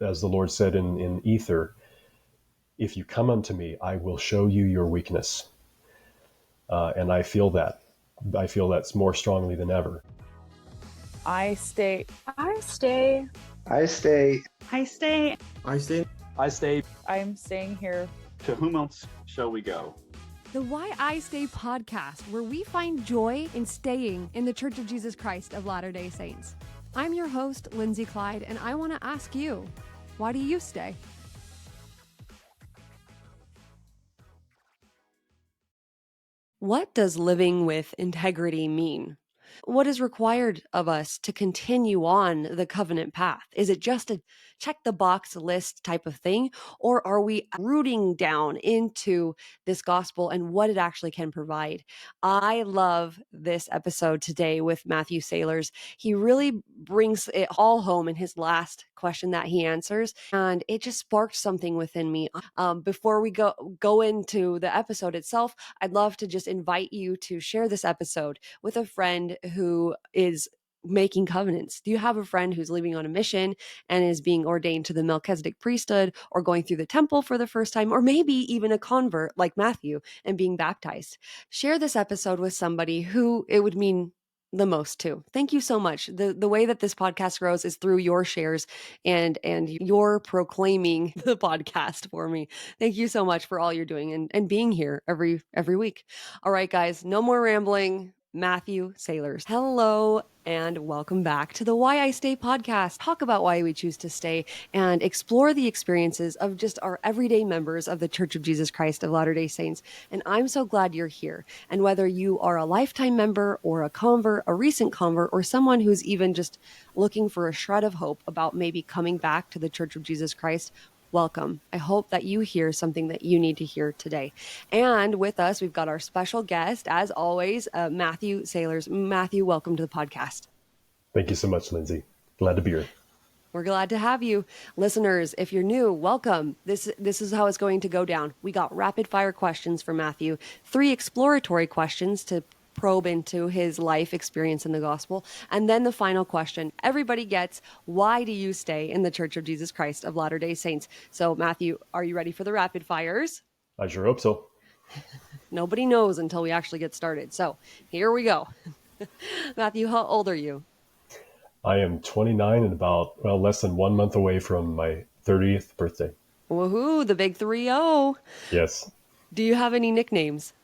as the Lord said in Ether, if you come unto me, I will show you your weakness. And I feel that. I feel that's more strongly than ever. I stay. I stay. I stay. I stay. I stay. I stay. I'm staying here. To whom else shall we go? The Why I Stay podcast, where we find joy in staying in the Church of Jesus Christ of Latter-day Saints. I'm your host, Lynzi Clyde, and I want to ask you, why do you stay? What does living with integrity mean? What is required of us to continue on the covenant path? Is it just a check the box list type of thing? Or are we rooting down into this gospel and what it actually can provide? I love this episode today with Matthew Saylors. He really brings it all home in his last question that he answers. And it just sparked something within me. Before we go into the episode itself, I'd love to just invite you to share this episode with a friend who is making covenants. Do you have a friend who's living on a mission and is being ordained to the Melchizedek priesthood, or going through the temple for the first time, or maybe even a convert like Matthew and being baptized? Share this episode with somebody who it would mean the most to. Thank you so much. The way that this podcast grows is through your shares and your proclaiming the podcast for me. Thank you so much for all you're doing and being here every week. All right, guys, no more rambling. Matthew Saylors. Hello and welcome back to the Why I Stay podcast. Talk about why we choose to stay and explore the experiences of just our everyday members of the Church of Jesus Christ of Latter-day Saints. And I'm so glad you're here. And whether you are a lifetime member or a convert, a recent convert, or someone who's even just looking for a shred of hope about maybe coming back to the Church of Jesus Christ, welcome. I hope that you hear something that you need to hear today. And with us, we've got our special guest, as always, Matthew Saylors. Matthew, welcome to the podcast. Thank you so much, Lynzi. Glad to be here. We're glad to have you. Listeners, if you're new, welcome. This is how it's going to go down. We got rapid fire questions for Matthew, 3 exploratory questions to probe into his life experience in the gospel. And then the final question everybody gets: why do you stay in the Church of Jesus Christ of Latter-day Saints? So Matthew, are you ready for the rapid fires? I sure hope so. Nobody knows until we actually get started. So here we go. Matthew, how old are you? I am 29 and about, less than 1 month away from my 30th birthday. Woohoo, the big 3-0. Yes. Do you have any nicknames?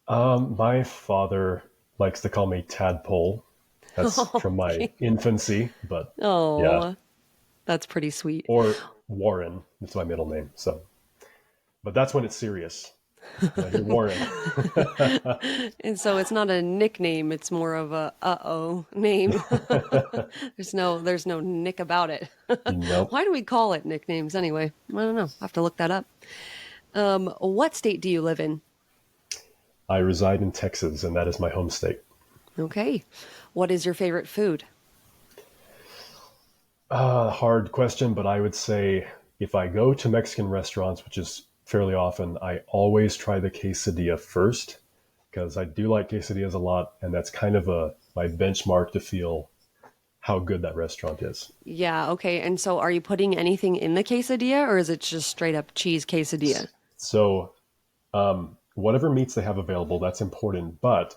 My father likes to call me Tadpole. That's from my infancy, but yeah. That's pretty sweet. Or Warren, it's my middle name. So, but that's when it's serious. You're Warren. And so it's not a nickname; it's more of a name. There's no nick about it. Nope. Why do we call it nicknames anyway? I don't know. I have to look that up. What state do you live in? I reside in Texas, and that is my home state. Okay. What is your favorite food? Hard question, but I would say if I go to Mexican restaurants, which is fairly often, I always try the quesadilla first, because I do like quesadillas a lot, and that's kind of my benchmark to feel how good that restaurant is. Yeah, okay. And so are you putting anything in the quesadilla, or is it just straight up cheese quesadilla? So, whatever meats they have available, that's important. But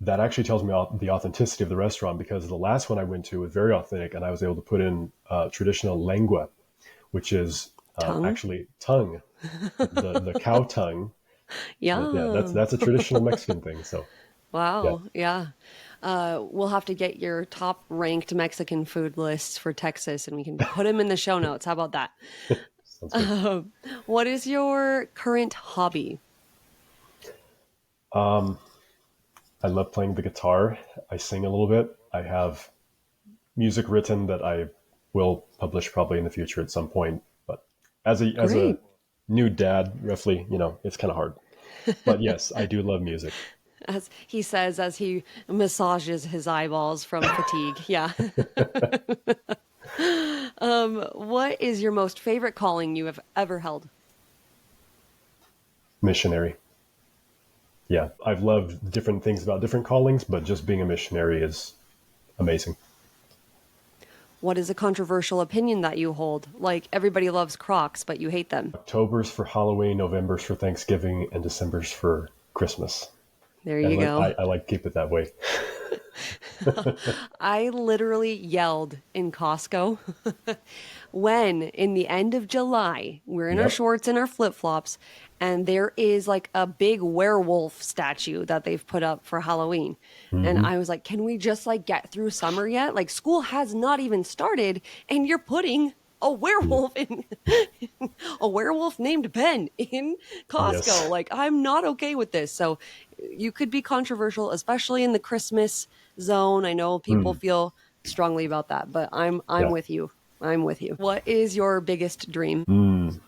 that actually tells me the authenticity of the restaurant, because the last one I went to was very authentic, and I was able to put in traditional lengua, which is actually tongue, the cow tongue. Yeah, that's a traditional Mexican thing. So, wow, yeah. We'll have to get your top ranked Mexican food lists for Texas, and we can put them in the show notes. How about that? Sounds good. What is your current hobby? I love playing the guitar. I sing a little bit. I have music written that I will publish probably in the future at some point. But as a new dad, roughly, it's kind of hard. But yes, I do love music. As he says, as he massages his eyeballs from fatigue. Yeah. What is your most favorite calling you have ever held? Missionary. Yeah, I've loved different things about different callings, but just being a missionary is amazing. What is a controversial opinion that you hold? Like everybody loves Crocs, but you hate them. October's for Halloween, November's for Thanksgiving, and December's for Christmas. There And you go. I like to keep it that way. I literally yelled in Costco when in the end of July, we're in our Yep. shorts and our flip-flops, and there is like a big werewolf statue that they've put up for Halloween. And Hmm. I was like, can we just like get through summer yet? Like school has not even started and you're putting a werewolf in a werewolf named Ben in Costco. Yes. Like I'm not okay with this. So you could be controversial, especially in the Christmas zone. I know people Mm. feel strongly about that, but I'm Yeah. with you. I'm with you. What is your biggest dream? Mm.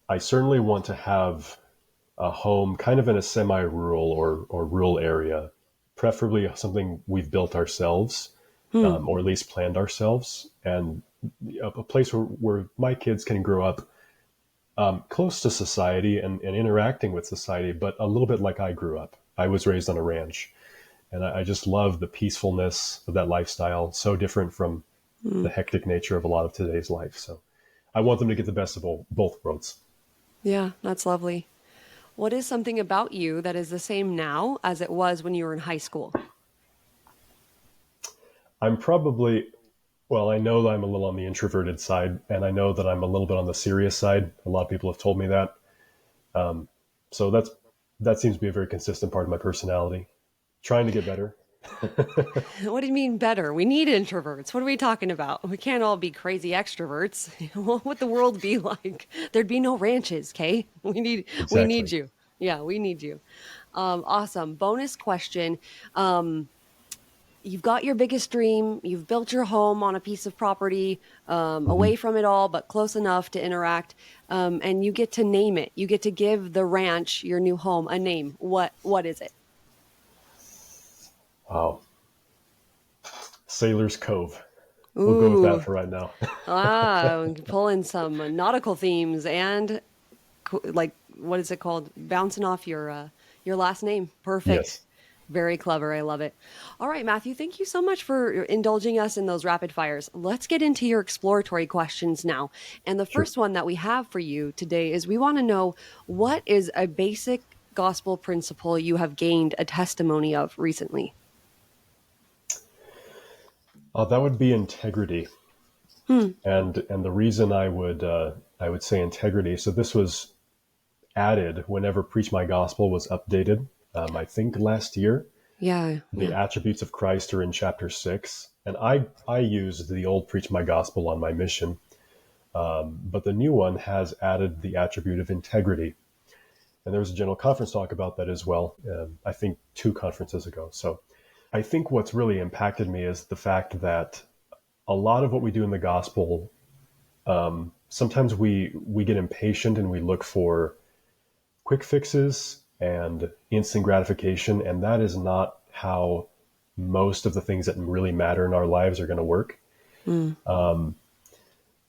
I certainly want to have a home kind of in a semi-rural or rural area, preferably something we've built ourselves, Hmm. or at least planned ourselves, and a place where my kids can grow up close to society and interacting with society, but a little bit like I grew up. I was raised on a ranch, and I just love the peacefulness of that lifestyle, so different from Hmm. the hectic nature of a lot of today's life. So I want them to get the best of both worlds. Yeah, that's lovely. What is something about you that is the same now as it was when you were in high school? I'm probably, well, I know that I'm a little on the introverted side, and I know that I'm a little bit on the serious side. A lot of people have told me that. Um, so that seems to be a very consistent part of my personality. Trying to get better. What do you mean better? We need introverts. What are we talking about? We can't all be crazy extroverts. What would the world be like? There'd be no ranches, Kay. We need Exactly. you. Yeah, we need you. Awesome. Bonus question. You've got your biggest dream. You've built your home on a piece of property, Hmm. away from it all, but close enough to interact. And you get to name it. You get to give the ranch, your new home, a name. What is it? Wow. Sailor's Cove. We'll go with that Ooh, for right now. pulling some nautical themes and like what is it called? Bouncing off your last name. Perfect. Yes. Very clever. I love it. All right, Matthew, thank you so much for indulging us in those rapid fires. Let's get into your exploratory questions now. And the Sure. first one that we have for you today is we want to know what is a basic gospel principle you have gained a testimony of recently? That would be integrity. Hmm. And the reason I would say integrity. So this was added whenever Preach My Gospel was updated. I think last year. Yeah. The Yeah. attributes of Christ are in chapter 6, and I used the old Preach My Gospel on my mission, but the new one has added the attribute of integrity. And there was a general conference talk about that as well. I think 2 conferences ago. So I think what's really impacted me is the fact that a lot of what we do in the gospel, sometimes we get impatient and we look for quick fixes and instant gratification, and that is not how most of the things that really matter in our lives are going to work. Hmm.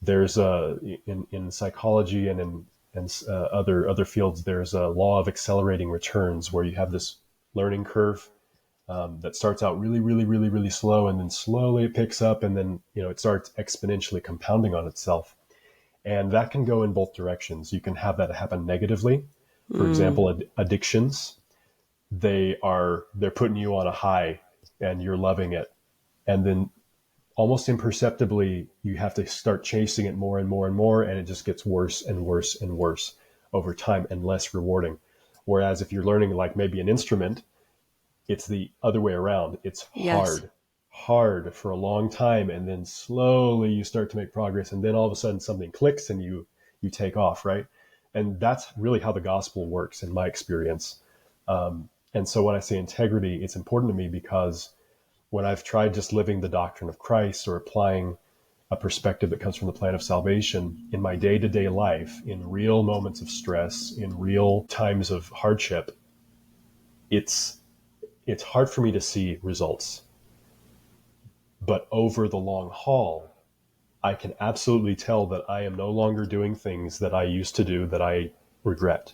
There's in psychology and in other fields, there's a law of accelerating returns where you have this learning curve that starts out really slow, and then slowly it picks up, and then it starts exponentially compounding on itself. And that can go in both directions. You can have that happen negatively. For Hmm. example, addictions, they're putting you on a high and you're loving it. And then almost imperceptibly, you have to start chasing it more and more and more. And it just gets worse and worse and worse over time and less rewarding. Whereas if you're learning like maybe an instrument, it's the other way around. It's Yes. hard for a long time. And then slowly you start to make progress. And then all of a sudden something clicks and you take off, right? And that's really how the gospel works in my experience. And so when I say integrity, it's important to me because when I've tried just living the doctrine of Christ or applying a perspective that comes from the plan of salvation in my day to day life, in real moments of stress, in real times of hardship, it's hard for me to see results. But over the long haul, I can absolutely tell that I am no longer doing things that I used to do that I regret.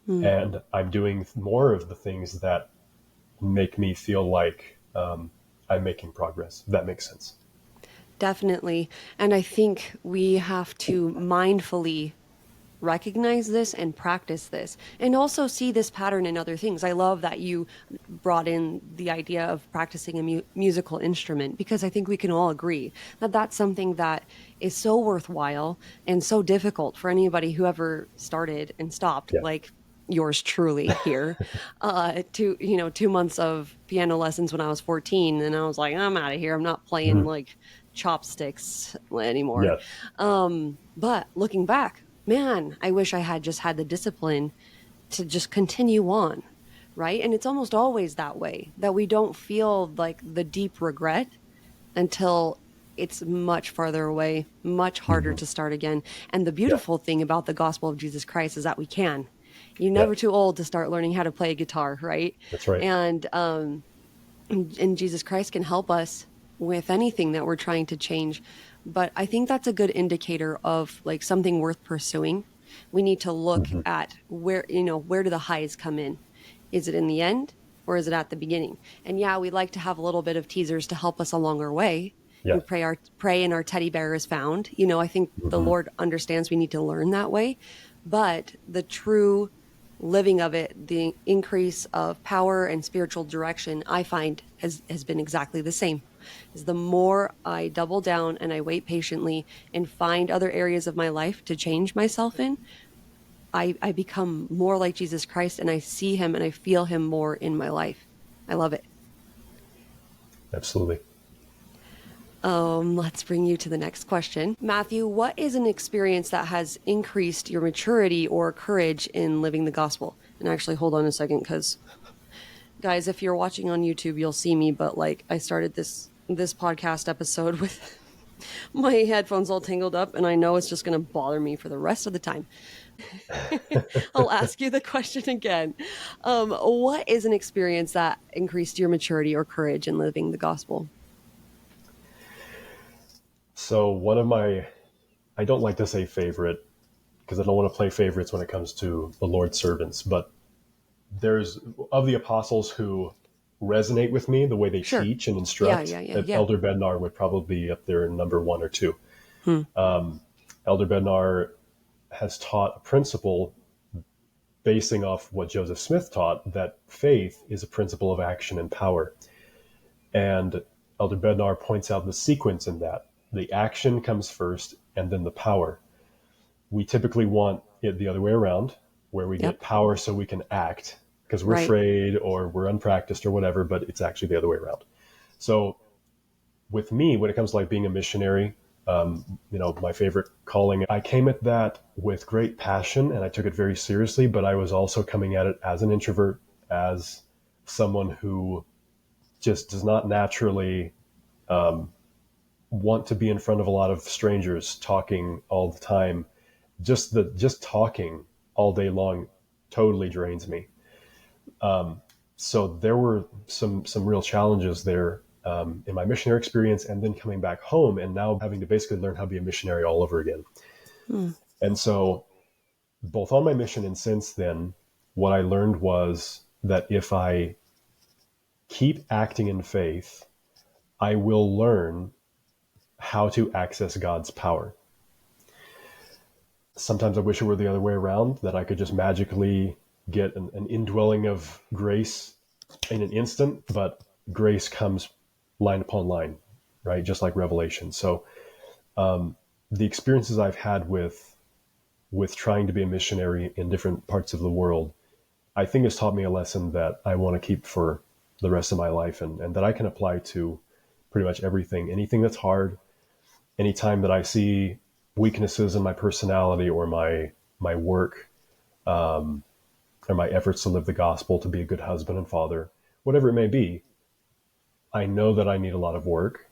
Hmm. And I'm doing more of the things that make me feel like I'm making progress. If that makes sense. Definitely. And I think we have to mindfully recognize this and practice this and also see this pattern in other things. I love that you brought in the idea of practicing a musical instrument, because I think we can all agree that that's something that is so worthwhile and so difficult for anybody who ever started and stopped, Yeah. like yours truly here. 2 months of piano lessons when I was 14, and I was like, I'm out of here, I'm not playing Mhm. like chopsticks anymore. Yes. But looking back, man, I wish I had just had the discipline to just continue on, right? And it's almost always that way, that we don't feel like the deep regret until it's much farther away, much harder Hmm. to start again. And the Yeah. beautiful thing about the gospel of Jesus Christ is that we can. You're Yeah. never too old to start learning how to play a guitar, right? That's right. And Jesus Christ can help us with anything that we're trying to change. But I think that's a good indicator of like something worth pursuing. We need to look Hmm. at where do the highs come in? Is it in the end or is it at the beginning? And yeah, we like to have a little bit of teasers to help us along our way. Yeah. We pray and our teddy bear is found. I think the Hmm. Lord understands we need to learn that way. But the true living of it, the increase of power and spiritual direction, I find has been exactly the same. Is the more I double down and I wait patiently and find other areas of my life to change myself in, I become more like Jesus Christ, and I see him and I feel him more in my life. I love it. Absolutely. Let's bring you to the next question. Matthew, what is an experience that has increased your maturity or courage in living the gospel? And actually, hold on a second, because guys, if you're watching on YouTube, you'll see me, but like I started this podcast episode with my headphones all tangled up, and I know it's just going to bother me for the rest of the time. I'll ask you the question again. What is an experience that increased your maturity or courage in living the gospel? So I don't like to say favorite because I don't want to play favorites when it comes to the Lord's servants, but there's of the apostles who resonate with me, the way they Sure. teach and Yeah, instruct. yeah, yeah, yeah. Elder Bednar would probably be up there in number one or two. Hmm. Elder Bednar has taught a principle basing off what Joseph Smith taught, that faith is a principle of action and power. And Elder Bednar points out the sequence in that. The action comes first and then the power. We typically want it the other way around, where we Yep. get power so we can act because we're Right. afraid or we're unpracticed or whatever, but it's actually the other way around. So with me, when it comes to like being a missionary, my favorite calling, I came at that with great passion and I took it very seriously, but I was also coming at it as an introvert, as someone who just does not naturally want to be in front of a lot of strangers talking all the time. Just talking all day long totally drains me. So there were some real challenges there in my missionary experience, and then coming back home and now having to basically learn how to be a missionary all over again. Hmm. And so both on my mission and since then, what I learned was that if I keep acting in faith, I will learn how to access God's power. Sometimes I wish it were the other way around, that I could just magically get an indwelling of grace in an instant, but grace comes line upon line, right? Just like Revelation. So the experiences I've had with trying to be a missionary in different parts of the world, I think has taught me a lesson that I want to keep for the rest of my life, and that I can apply to pretty much everything. Anything that's hard, anytime that I see weaknesses in my personality or my work, or my efforts to live the gospel, to be a good husband and father, whatever it may be, I know that I need a lot of work,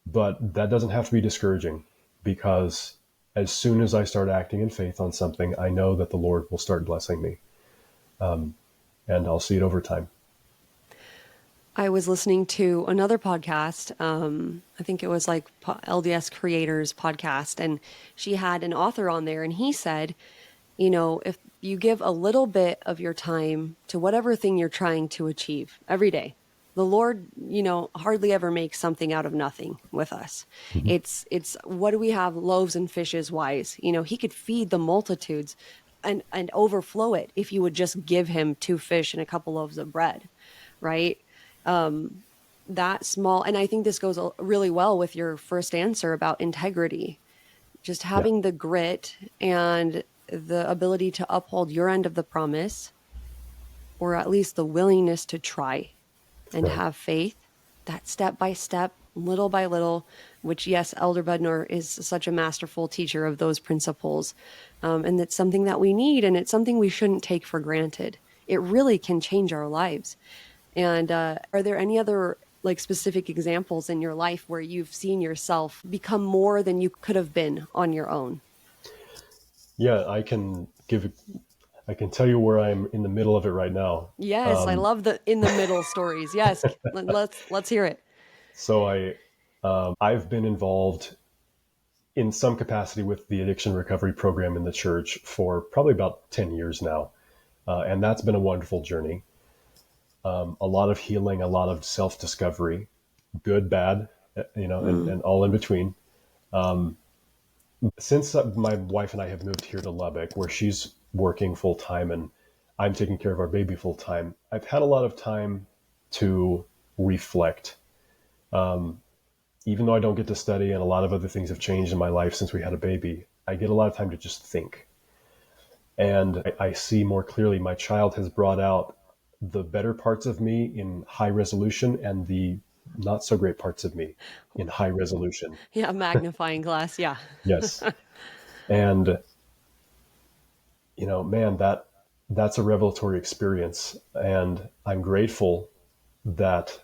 but that doesn't have to be discouraging, because as soon as I start acting in faith on something, I know that the Lord will start blessing me, and I'll see it over time. I was listening to another podcast. I think it was like LDS Creators podcast, and she had an author on there, and he said, if you give a little bit of your time to whatever thing you're trying to achieve every day, The Lord, hardly ever makes something out of nothing with us. Mhm. It's what do we have? Loaves and fishes wise. He could feed the multitudes and overflow it if you would just give him 2 fish and a couple loaves of bread, right? That small, and I think this goes really well with your first answer about integrity. Just Yeah, having the grit and the ability to uphold your end of the promise, or at least the willingness to try and right. have faith, that step by step, little by little, which, yes, Elder Bednar is such a masterful teacher of those principles. And it's something that we need, and it's something we shouldn't take for granted. It really can change our lives. And are there any other like specific examples in your life where you've seen yourself become more than you could have been on your own? Yeah, I can tell you where I'm in the middle of it right now. Yes, I Um, love the in the middle stories. Yes, let's hear it. so I've been involved in some capacity with the addiction recovery program in the church for probably about 10 years now. And that's been a wonderful journey. A lot of healing, a lot of self discovery, good, bad, Mm. and all in between. Since my wife and I have moved here to Lubbock, where she's working full time and I'm taking care of our baby full time, I've had a lot of time to reflect. Even though I don't get to study and a lot of other things have changed in my life since we had a baby, I get a lot of time to just think. And I see more clearly my child has brought out the better parts of me in high resolution and the not so great parts of me in high resolution. Yeah, magnifying glass. Yeah. Yes. And man, that's a revelatory experience. And I'm grateful that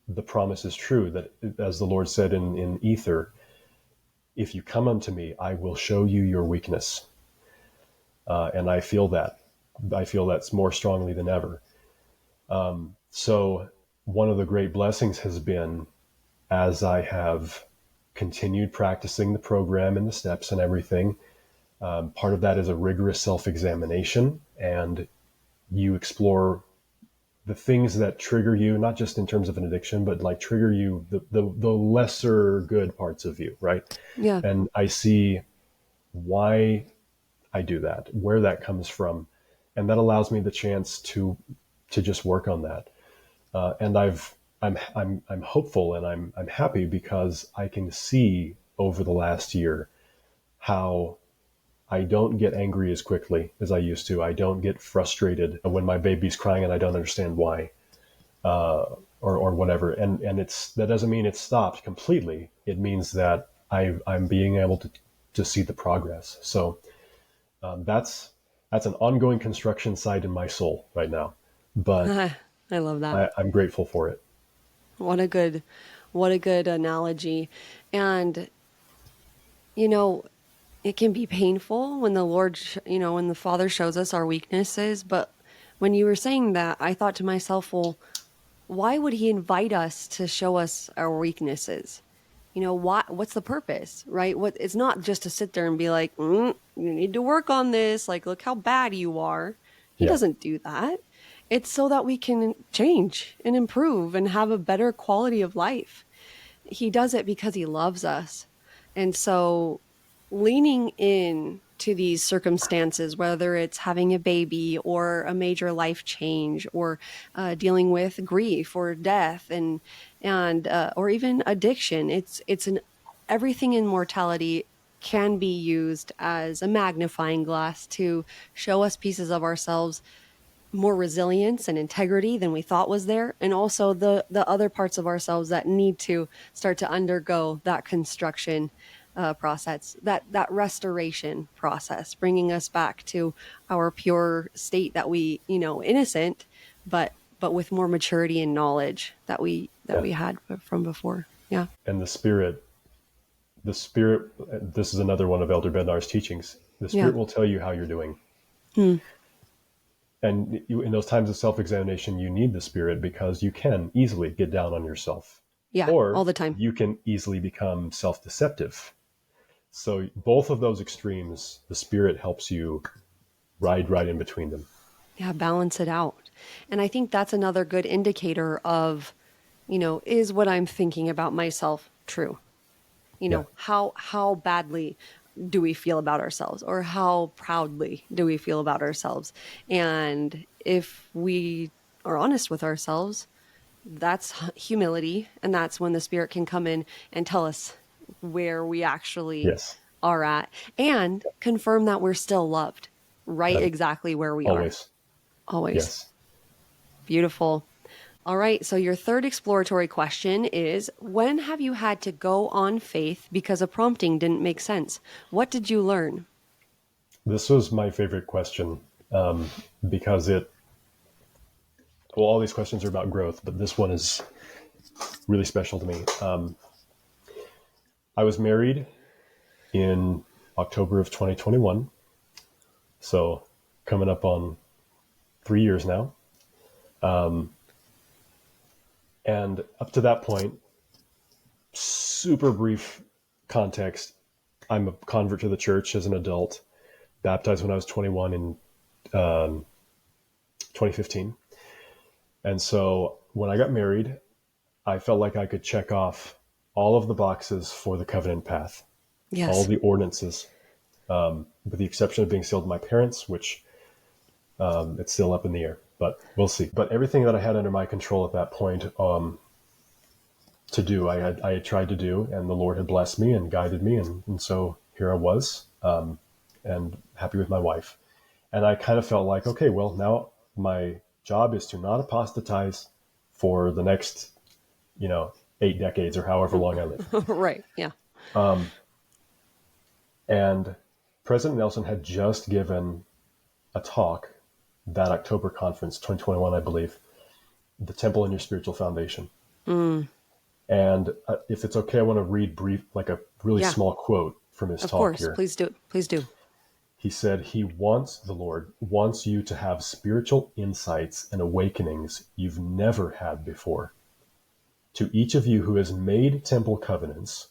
the promise is true that, as the Lord said in Ether, if you come unto me, I will show you your weakness. And I feel that. I feel that's more strongly than ever. So one of the great blessings has been, as I have continued practicing the program and the steps and everything, part of that is a rigorous self-examination, and you explore the things that trigger you, not just in terms of an addiction, but like trigger you, the lesser good parts of you, right? Yeah. And I see why I do that, where that comes from, and that allows me the chance to just work on that. And I'm hopeful and I'm happy because I can see over the last year how I don't get angry as quickly as I used to. I don't get frustrated when my baby's crying and I don't understand why, or whatever. And that doesn't mean it's stopped completely. It means that I'm being able to see the progress. So that's an ongoing construction site in my soul right now, but I love that. I'm grateful for it. What a good what a good analogy. And you know, it can be painful when the Lord, when the Father shows us our weaknesses, but when you were saying that, I thought to myself, well, why would he invite us to show us our weaknesses? What's the purpose, right? It's not just to sit there and be like, you need to work on this, like look how bad you are. He Yeah, doesn't do that. It's so that we can change and improve and have a better quality of life. He does it because he loves us. And so leaning in to these circumstances, whether it's having a baby or a major life change or dealing with grief or death and or even addiction, it's an everything in mortality can be used as a magnifying glass to show us pieces of ourselves, more resilience and integrity than we thought was there, and also the other parts of ourselves that need to start to undergo that construction process, that restoration process, bringing us back to our pure state that we, innocent, but with more maturity and knowledge that we yeah. had from before. Yeah. And the spirit. This is another one of Elder Bednar's teachings. The Yeah. spirit will tell you how you're doing. Hmm. And in those times of self-examination, you need the spirit because you can easily get down on yourself, Yeah. All or the time. you can easily become self-deceptive. So both of those extremes, the spirit helps you ride right in between them. Yeah. Balance it out. And I think that's another good indicator of, is what I'm thinking about myself true? Yeah. How badly do we feel about ourselves, or how proudly do we feel about ourselves? And if we are honest with ourselves, that's humility. And that's when the Spirit can come in and tell us where we actually Yes. are at, and confirm that we're still loved right Right. exactly where we are. Always. Always. Yes. Beautiful. All right. So your third exploratory question is, when have you had to go on faith because a prompting didn't make sense? What did you learn? This was my favorite question, because all these questions are about growth, but this one is really special to me. I was married in October of 2021, so coming up on 3 years now. And up to that point, super brief context, I'm a convert to the church as an adult, baptized when I was 21 in 2015. And so when I got married, I felt like I could check off all of the boxes for the covenant path, all Yes. the ordinances, with the exception of being sealed to my parents, which it's still up in the air, but we'll see. But everything that I had under my control at that point to do, I had tried to do, and the Lord had blessed me and guided me. And so here I was, and happy with my wife. And I kind of felt like, okay, well, now my job is to not apostatize for the next, 8 decades or however long I live. Right. Yeah. And President Nelson had just given a talk, that October conference, 2021, I believe, the temple and your spiritual foundation. And if it's okay, I want to read like a really Yeah. small quote from his Of talk course. here. Please do. Please do. He said, the Lord wants you to have spiritual insights and awakenings you've never had before. To each of you who has made temple covenants,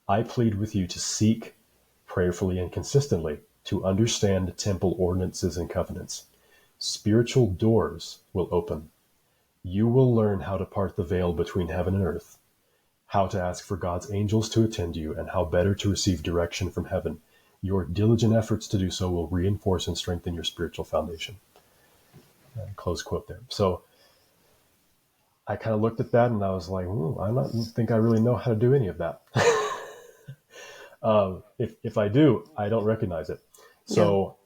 I plead with you to seek prayerfully and consistently to understand temple ordinances and covenants. Spiritual doors will open. You will learn how to part the veil between heaven and earth, how to ask for God's angels to attend you, and how better to receive direction from heaven. Your diligent efforts to do so will reinforce and strengthen your spiritual foundation. Close quote there. So I kind of looked at that and I was like, I don't think I really know how to do any of that. If I do, I don't recognize it. So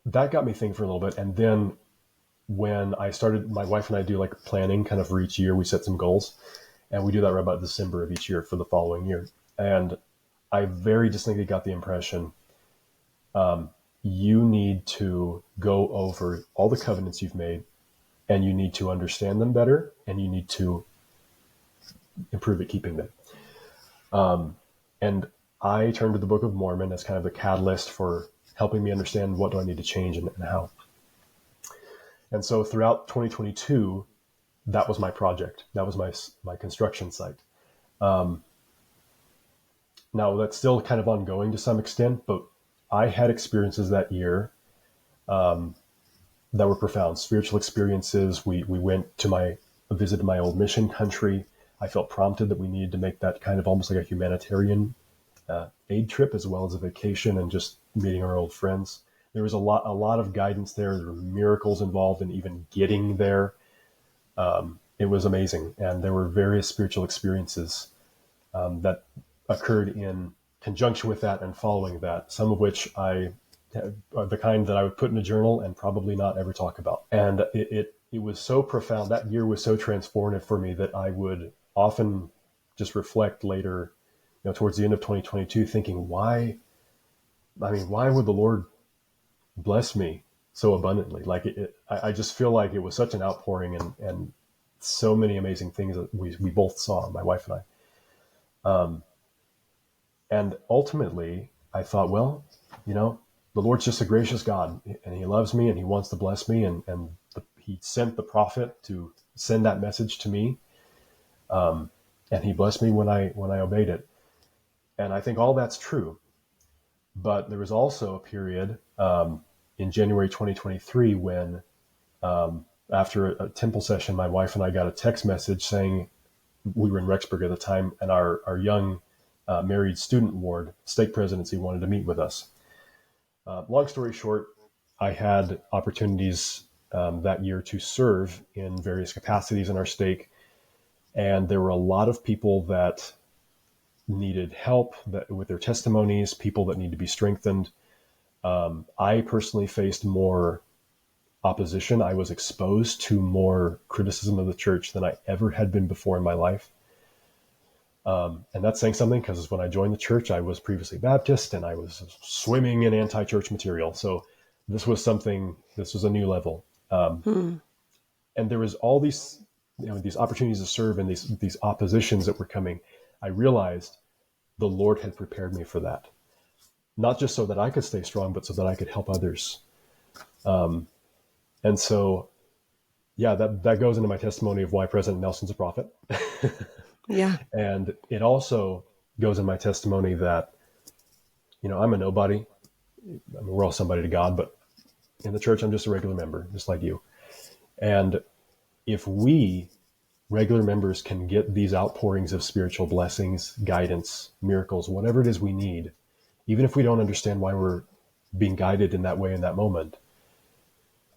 that got me thinking for a little bit. And then when I started, my wife and I do like planning kind of for each year. We set some goals, and we do that right about December of each year for the following year. And I very distinctly got the impression, you need to go over all the covenants you've made, and you need to understand them better, and you need to improve at keeping them. And I turned to the Book of Mormon as kind of the catalyst for helping me understand what do I need to change and how. And so throughout 2022, that was my project. That was my construction site. Now that's still kind of ongoing to some extent, but I had experiences that year that were profound, spiritual experiences. We went to visited my old mission country. I felt prompted that we needed to make that kind of almost like a humanitarian aid trip, as well as a vacation and just meeting our old friends. There was a lot of guidance there. There were miracles involved in even getting there. It was amazing. And there were various spiritual experiences that occurred in conjunction with that and following that, some of which are the kind that I would put in a journal and probably not ever talk about. And it was so profound. That year was so transformative for me that I would often just reflect later, towards the end of 2022, thinking, why would the Lord bless me so abundantly? Like I just feel like it was such an outpouring and so many amazing things that we both saw, my wife and I. And ultimately I thought, well, the Lord's just a gracious God, and he loves me and he wants to bless me. And he sent the prophet to send that message to me. And he blessed me when I obeyed it. And I think all that's true. But there was also a period in January 2023 when After a temple session, my wife and I got a text message saying we were in Rexburg at the time, and our young married student ward, stake presidency, wanted to meet with us. Long story short, I had opportunities that year to serve in various capacities in our stake, and there were a lot of people that needed help with their testimonies, people that need to be strengthened. I personally faced more opposition. I was exposed to more criticism of the church than I ever had been before in my life. And that's saying something, because when I joined the church, I was previously Baptist and I was swimming in anti-church material. So this was a new level. And there was all these, these opportunities to serve and these oppositions that were coming. I realized the Lord had prepared me for that, not just so that I could stay strong, but so that I could help others. And so, yeah, that goes into my testimony of why President Nelson's a prophet. Yeah. And it also goes in my testimony that, I'm a nobody. I mean, we're all somebody to God, but in the church, I'm just a regular member, just like you. And if we regular members can get these outpourings of spiritual blessings, guidance, miracles, whatever it is we need, even if we don't understand why we're being guided in that way in that moment,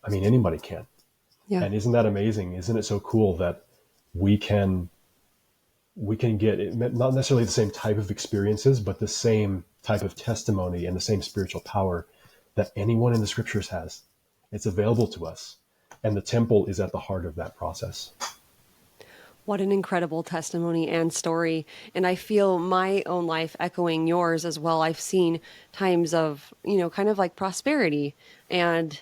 I mean, anybody can. Yeah. And isn't that amazing? Isn't it so cool that we can get not necessarily the same type of experiences, but the same type of testimony and the same spiritual power that anyone in the scriptures has. It's available to us. And the temple is at the heart of that process. What an incredible testimony and story. And I feel my own life echoing yours as well. I've seen times of, kind of like prosperity and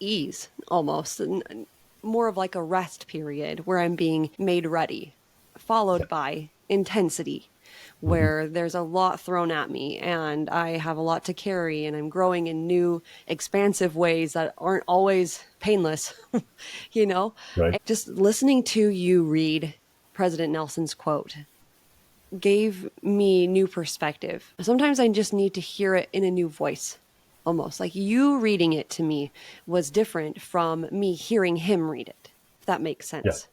ease almost, and more of like a rest period where I'm being made ready, followed by intensity, where there's a lot thrown at me and I have a lot to carry and I'm growing in new, expansive ways that aren't always painless, Right. And just listening to you read President Nelson's quote gave me new perspective. Sometimes I just need to hear it in a new voice. Almost like you reading it to me was different from me hearing him read it, if that makes sense. Yeah.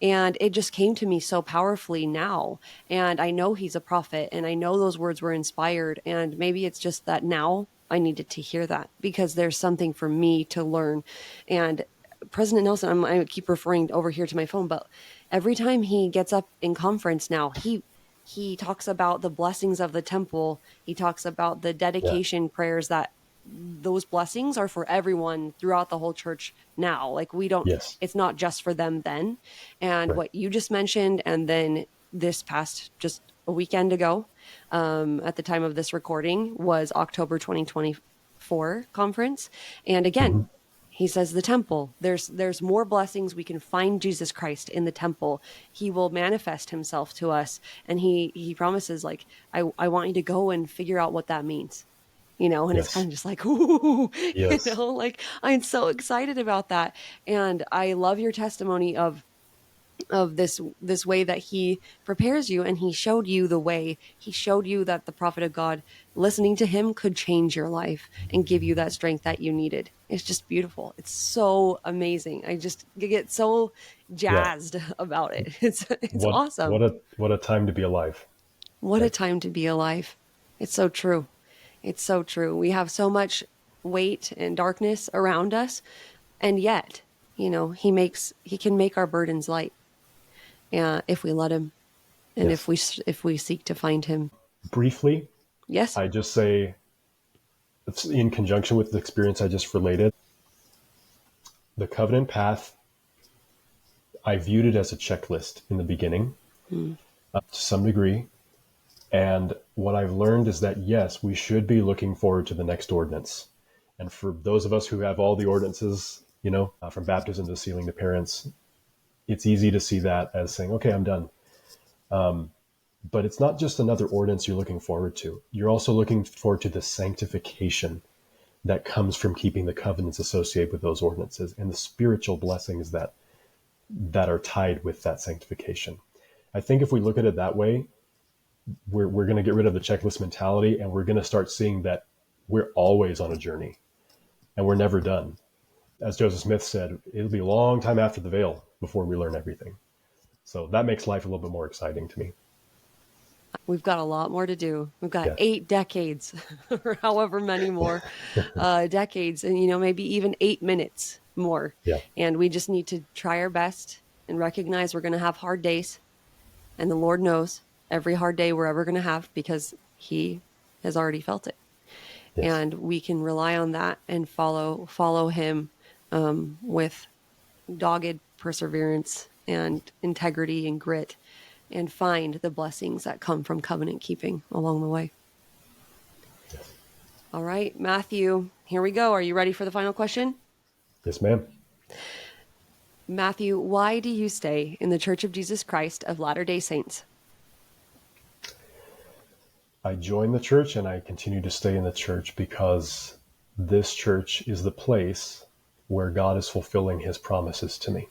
And it just came to me so powerfully now. And I know he's a prophet and I know those words were inspired. And maybe it's just that now I needed to hear that because there's something for me to learn. And President Nelson, I keep referring over here to my phone, but every time he gets up in conference now, he talks about the blessings of the temple. He talks about the dedication prayers that those blessings are for everyone throughout the whole church now. Like it's not just for them then. And what you just mentioned, and then this past just a weekend ago, at the time of this recording, was October 2024 conference. And again, he says the temple, there's more blessings. We can find Jesus Christ in the temple. He will manifest himself to us. And he promises, like, I want you to go and figure out what that means. And it's kind of just like, ooh, like I'm so excited about that. And I love your testimony of this way that he prepares you, and he showed you the way. He showed you that the prophet of God, listening to him could change your life and give you that strength that you needed. It's just beautiful. It's so amazing. I just get so jazzed about it. It's awesome. What a time to be alive. What a time to be alive. It's so true. It's so true. We have so much weight and darkness around us, and yet, he can make our burdens light. If we let him, and if we seek to find him. Briefly, yes, I just say, it's in conjunction with the experience I just related. The covenant path, I viewed it as a checklist in the beginning, to some degree. And what I've learned is that, yes, we should be looking forward to the next ordinance. And for those of us who have all the ordinances, from baptism to sealing to parents, it's easy to see that as saying, okay, I'm done. But it's not just another ordinance you're looking forward to. You're also looking forward to the sanctification that comes from keeping the covenants associated with those ordinances and the spiritual blessings that are tied with that sanctification. I think if we look at it that way, we're going to get rid of the checklist mentality, and we're going to start seeing that we're always on a journey and we're never done. as Joseph Smith said, it'll be a long time after the veil before we learn everything. So that makes life a little bit more exciting to me. We've got a lot more to do. We've got Yeah. 8 decades or however many more decades, and maybe even 8 minutes more. Yeah. And we just need to try our best and recognize we're going to have hard days. And the Lord knows every hard day we're ever going to have because he has already felt it. Yes. And we can rely on that and follow him with dogged perseverance and integrity and grit, and find the blessings that come from covenant keeping along the way. Yes. All right, Matthew, here we go. Are you ready for the final question? Yes, ma'am. Matthew, why do you stay in the Church of Jesus Christ of Latter-day Saints? I joined the church and I continue to stay in the church because this church is the place where God is fulfilling his promises to me.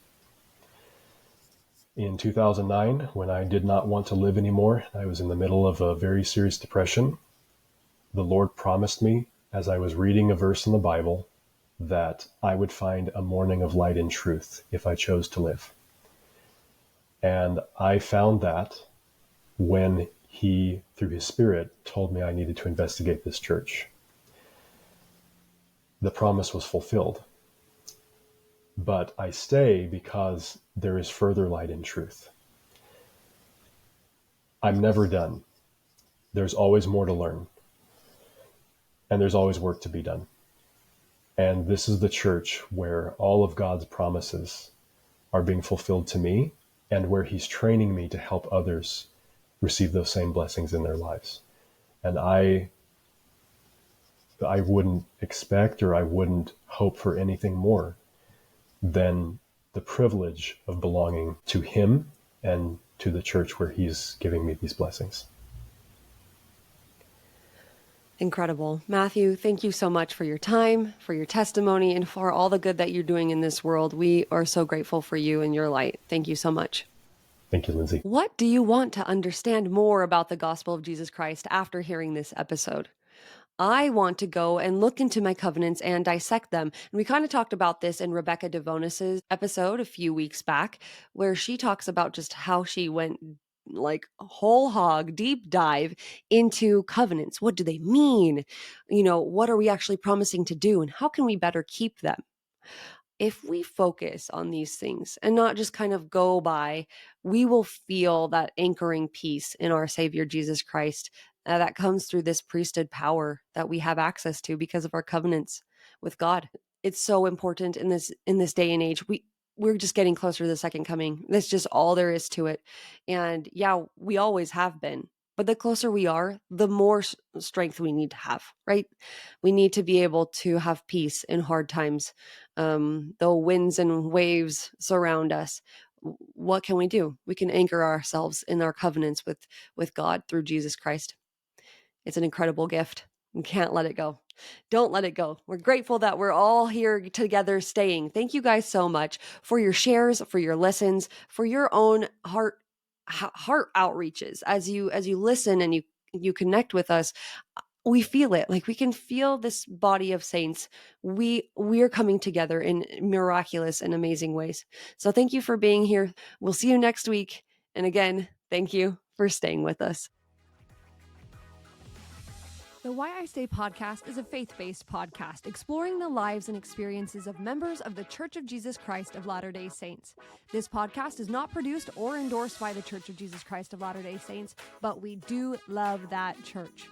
In 2009, when I did not want to live anymore, I was in the middle of a very serious depression. The Lord promised me, as I was reading a verse in the Bible, that I would find a morning of light and truth if I chose to live. And I found that when he, through his Spirit, told me I needed to investigate this church. The promise was fulfilled. But I stay because there is further light and truth. I'm never done. There's always more to learn. And there's always work to be done. And this is the church where all of God's promises are being fulfilled to me, and where he's training me to help others receive those same blessings in their lives. And I wouldn't expect, or I wouldn't hope for anything more than the privilege of belonging to him and to the church where he's giving me these blessings. Incredible. Matthew, thank you so much for your time, for your testimony, and for all the good that you're doing in this world. We are so grateful for you and your light. Thank you so much. Thank you, Lynzi. What do you want to understand more about the gospel of Jesus Christ after hearing this episode? I want to go and look into my covenants and dissect them. And we kind of talked about this in Rebecca Devonis's episode a few weeks back, where she talks about just how she went like whole hog deep dive into covenants. What do they mean? What are we actually promising to do, and how can we better keep them? If we focus on these things and not just kind of go by, we will feel that anchoring peace in our Savior Jesus Christ that comes through this priesthood power that we have access to because of our covenants with God. It's so important in this day and age. We're just getting closer to the second coming. That's just all there is to it. And yeah, we always have been. But the closer we are, the more strength we need to have, right? We need to be able to have peace in hard times. Though winds and waves surround us, what can we do? We can anchor ourselves in our covenants with God through Jesus Christ. It's an incredible gift. We can't let it go. Don't let it go. We're grateful that we're all here together staying. Thank you guys so much for your shares, for your listens, for your own heart outreaches as you listen and you connect with us. We feel it. Like we can feel this body of saints. We're coming together in miraculous and amazing ways. So thank you for being here. We'll see you next week. And again, thank you for staying with us. The Why I Stay podcast is a faith-based podcast exploring the lives and experiences of members of the Church of Jesus Christ of Latter-day Saints. This podcast is not produced or endorsed by the Church of Jesus Christ of Latter-day Saints, but we do love that church.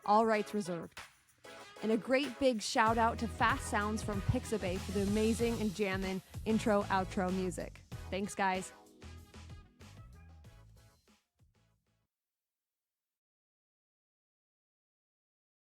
All rights reserved. And a great big shout out to Fast Sounds from Pixabay for the amazing and jammin' intro-outro music. Thanks, guys.